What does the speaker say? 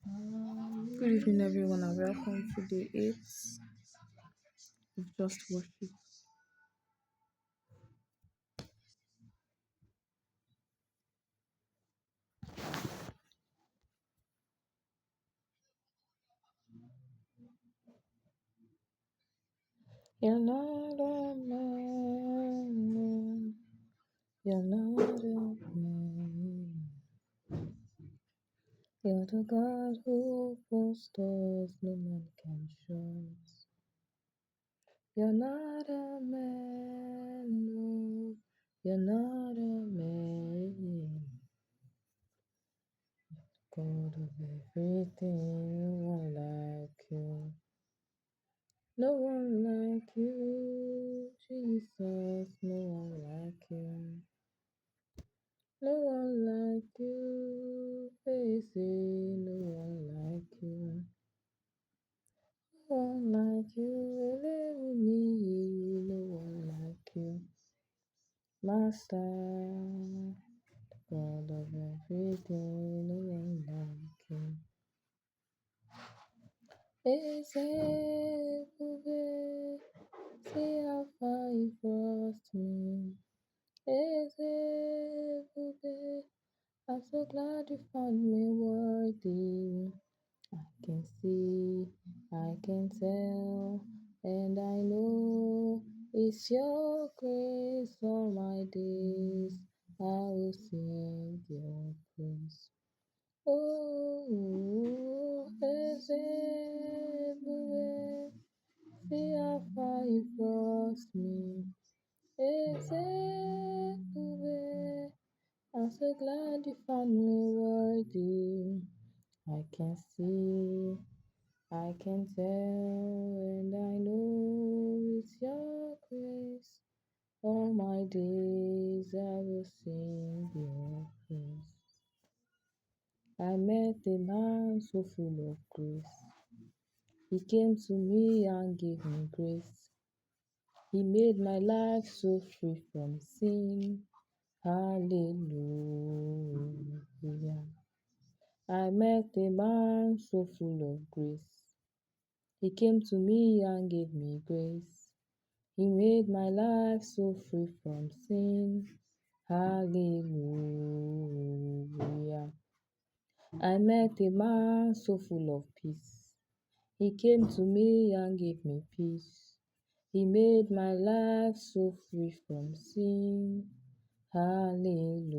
Good evening, everyone, and welcome to day 8 of Just Worship. You're not a man, you're not a man. You're the God who opens doors no man can shut. You're not a man, no, you're not a man. God of everything, no one like you. No one like you, Jesus, no one like you. No one like you, Faisy, no one like you. No one like you, Elemi, no one like you. Master, God of everything, no one like you. Eze, Bube, see how far you brought me. Ezebube, I'm so glad you found me worthy. I can see, I can tell, and I know it's your grace all my days. I will sing your praise. Oh, Ezebube, see how far you brought me. Ezebube, I'm so glad you found me worthy. I can see, I can tell, and I know it's your grace. All my days I will sing your praise. I met a man so full of grace. He came to me and gave me grace. He made my life so free from sin. Hallelujah. I met a man so full of grace. He came to me and gave me grace. He made my life so free from sin. Hallelujah. I met a man so full of peace. He came to me and gave me peace. He made my life so free from sin. Hallelujah.